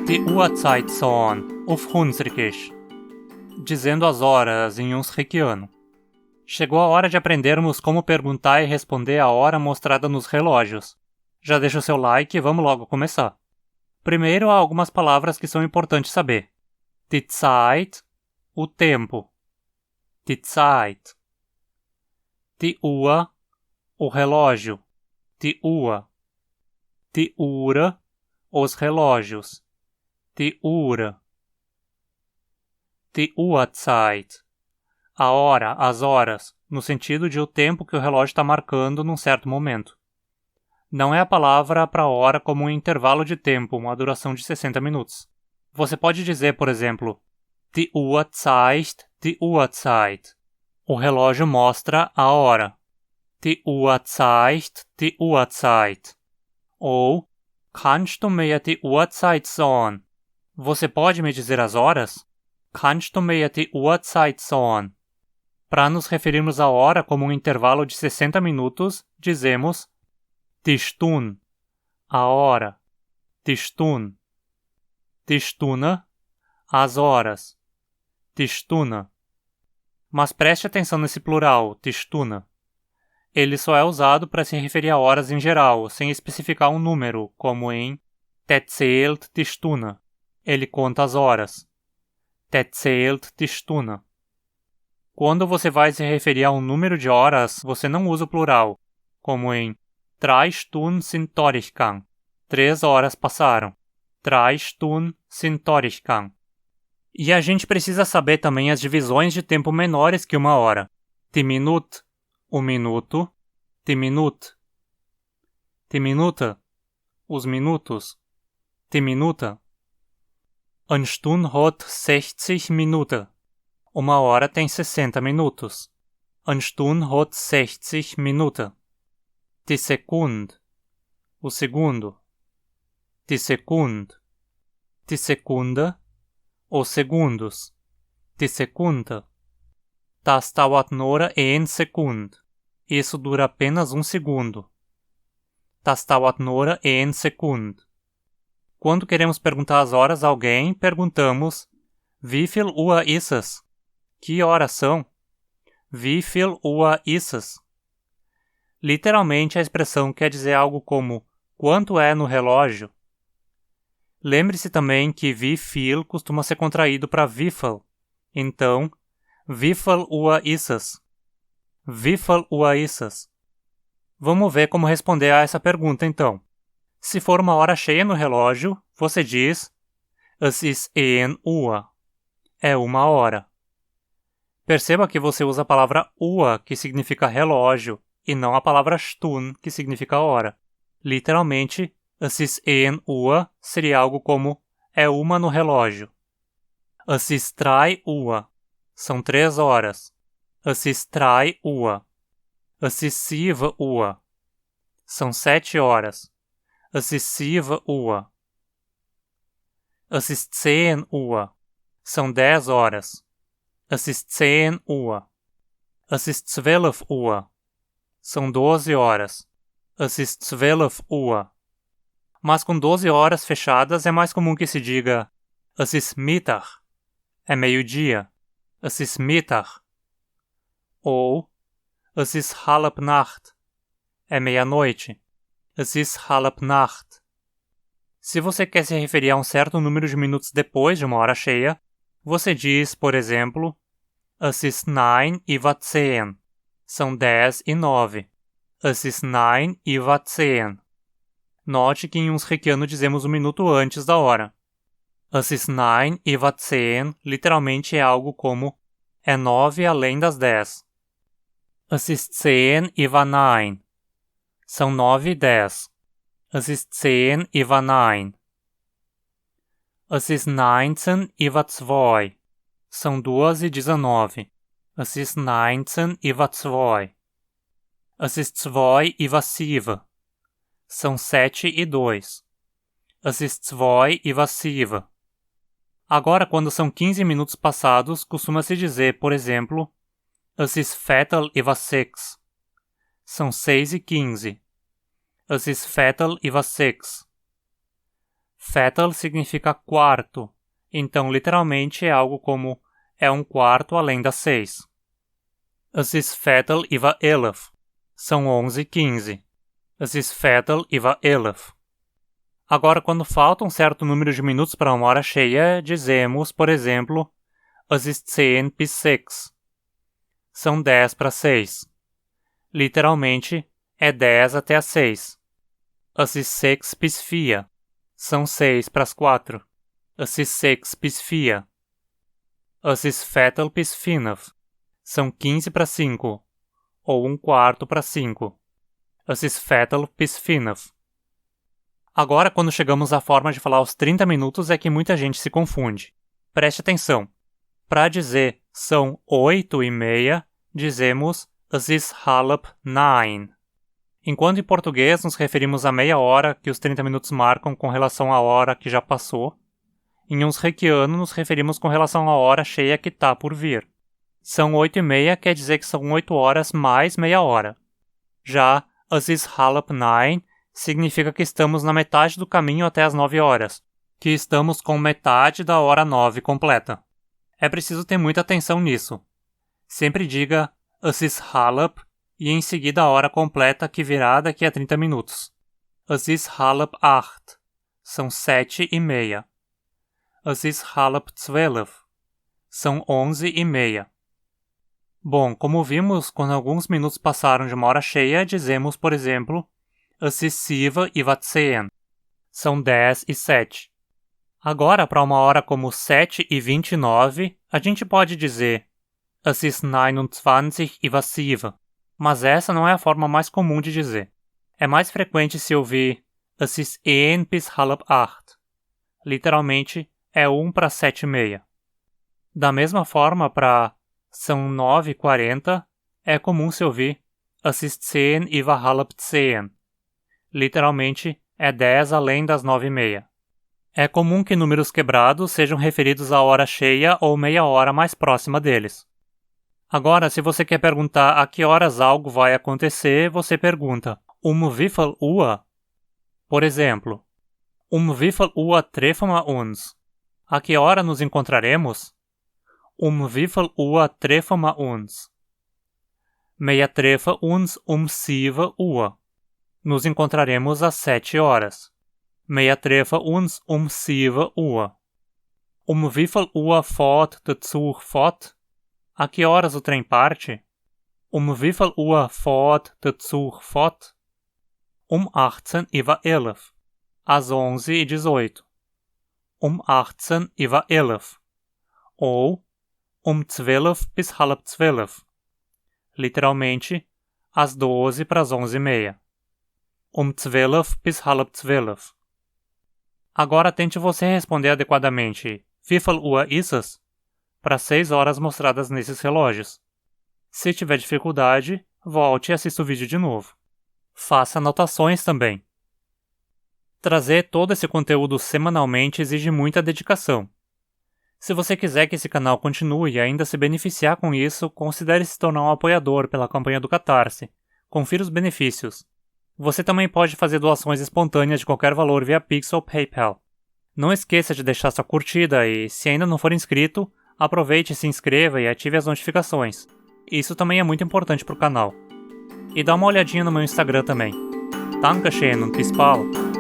Die Uhrzeitzone auf Hunsrückisch, dizendo as horas em Hunsrückiano. Chegou a hora de aprendermos como perguntar e responder a hora mostrada nos relógios. Já deixa o seu like e vamos logo começar. Primeiro, há algumas palavras que são importantes saber. Die Zeit, o tempo. Die Zeit. Die Uhr, o relógio. Die Uhr. Die Uhr, os relógios. Die Uhr. Die Uhrzeit. A hora, as horas, no sentido de o tempo que o relógio está marcando num certo momento. Não é a palavra para hora como um intervalo de tempo, uma duração de 60 minutos. Você pode dizer, por exemplo, Die Uhr zeigt die Uhrzeit. O relógio mostra a hora. Die Uhr zeigt die Uhrzeit. Ou, Kannst du mir die Uhrzeit sagen? Você pode me dizer as horas? Kannst du mir die Uhrzeit sagen? Para nos referirmos à hora como um intervalo de 60 minutos, dizemos die Stunde, a hora. Die Stunde. Die Stunde, as horas. Die Stunde. Mas preste atenção nesse plural, die Stunde. Ele só é usado para se referir a horas em geral, sem especificar um número, como em Der zählt die Stunde. Ele conta as horas. Der zählt die Stunde. Quando você vai se referir a um número de horas, você não usa o plural, como em 3 Stunden sind durchgegangen. 3 horas passaram. 3 Stunden sind durchgegangen. E a gente precisa saber também as divisões de tempo menores que uma hora. Die Minute, o minuto. Die Minute. Die Minute, os minutos. Die Minute. Eine Stunde hat 60 Minuten. Uma hora tem 60 minutos. Eine Stunde hat 60 Minuten. Die Sekunde, o segundo. Die Sekunde. Die Sekunde, os segundos. Die Sekunde. Das dauert nur 1 Sekunde. Isso dura apenas 1 segundo. Das dauert nur 1 Sekunde. Quando queremos perguntar as horas a alguém, perguntamos Wie viel Uhr ist es? Que horas são? Wie viel Uhr ist es? Literalmente, a expressão quer dizer algo como quanto é no relógio. Lembre-se também que wie viel costuma ser contraído para wie viel. Então, wie viel Uhr ist es? Wie viel Uhr ist es? Vamos ver como responder a essa pergunta, então. Se for uma hora cheia no relógio, você diz Es ist 1 Uhr. É 1 hora. Perceba que você usa a palavra Uhr, que significa relógio, e não a palavra Stunde, que significa hora. Literalmente, Es ist 1 Uhr seria algo como é 1 no relógio. Es ist 3 Uhr. São 3 horas. Es ist 3 Uhr. Es ist 7 Uhr. São 7 horas. Es ist 7 Uhr. Es ist 10 Uhr. São 10 horas. Es ist 10 Uhr. Es ist 12 Uhr. São 12 horas. Es ist 12 Uhr. Mas com 12 horas fechadas é mais comum que se diga Es ist Mittag. É meio-dia. Es ist Mittag. Ou Es ist halb Nacht. É meia-noite. Es ist halb Nacht. Se você quer se referir a um certo número de minutos depois de uma hora cheia, você diz, por exemplo, Es ist 9:10. São 10:09. Es ist 9:10. Note que em Hunsrückiano dizemos um minuto antes da hora. Es ist 9:10 literalmente é algo como é 9 além das 10. Es ist 10:09. São 9:10. Es ist 10:09. Es ist 19:02. São 2:19. Es ist 19:02. Es ist 2:07. São 7:02. Es ist 2:07. Agora, quando são 15 minutos passados, costuma-se dizer, por exemplo, Es ist 5:15. São 6:15. Es ist 5:15. Viertel significa quarto, então literalmente é algo como é um quarto além das 6. Es ist Viertel über 11. São 11h15. Es ist Viertel über 11. Agora, quando falta um certo número de minutos para uma hora cheia, dizemos, por exemplo, es ist 10 bis 6. São 10 para 6. Literalmente, é 10 até as 6. Es ist 6 bis 4. São 6 para as 4. Es ist 6 bis 4. Es ist Viertel bis 5. São 15 para 5. Ou um quarto para 5. Es ist Viertel bis 5. Agora, quando chegamos à forma de falar os 30 minutos, é que muita gente se confunde. Preste atenção. Para dizer são 8h30, dizemos es ist 8:30. Enquanto em português nos referimos à meia hora que os 30 minutos marcam com relação à hora que já passou, em unsrequiano nos referimos com relação à hora cheia que está por vir. São 8h30 quer dizer que são 8 horas mais meia hora. Já es ist 8:30 significa que estamos na metade do caminho até as 9 horas, que estamos com metade da hora 9 completa. É preciso ter muita atenção nisso. Sempre diga es ist 8 e em seguida a hora completa que virá daqui a 30 minutos. Es ist 7:30. São 7h30. Es ist 11:30. São 11h30. Bom, como vimos, quando alguns minutos passaram de uma hora cheia, dizemos, por exemplo, es ist 7:10. São 10h07. Agora, para uma hora como 7h29, a gente pode dizer es ist 29:07. Mas essa não é a forma mais comum de dizer. É mais frequente se ouvir es ist 1 bis 7:30. Literalmente, é 1 para 7h30. Da mesma forma, para são 9h40, é comum se ouvir es ist 10 über 9:30. Literalmente, é 10 além das 9h30. É comum que números quebrados sejam referidos à hora cheia ou meia hora mais próxima deles. Agora, se você quer perguntar a que horas algo vai acontecer, você pergunta wie viel Uhr? Por exemplo, wie viel Uhr treffen wir uns? A que hora nos encontraremos? Wie viel Uhr treffen wir uns? Wir treffen uns 7 Uhr. Nos encontraremos às 7 horas. Wir treffen uns 7 Uhr. Wie viel Uhr fährt der Zug fort? A que horas o trem parte? Wie viel Uhr fährt der Zug fort? 18:11. Às 11h18. 18:11. Ou 12 bis 11:30. Literalmente, às 12 para as 11h30. 12 bis 11:30. Agora tente você responder adequadamente wie viel Uhr ist es? Para 6 horas mostradas nesses relógios. Se tiver dificuldade, volte e assista o vídeo de novo. Faça anotações também. Trazer todo esse conteúdo semanalmente exige muita dedicação. Se você quiser que esse canal continue e ainda se beneficiar com isso, considere se tornar um apoiador pela campanha do Catarse. Confira os benefícios. Você também pode fazer doações espontâneas de qualquer valor via Pix ou PayPal. Não esqueça de deixar sua curtida e, se ainda não for inscrito, aproveite, se inscreva e ative as notificações. Isso também é muito importante para o canal. E dá uma olhadinha no meu Instagram também. Dankeschön und bis bald!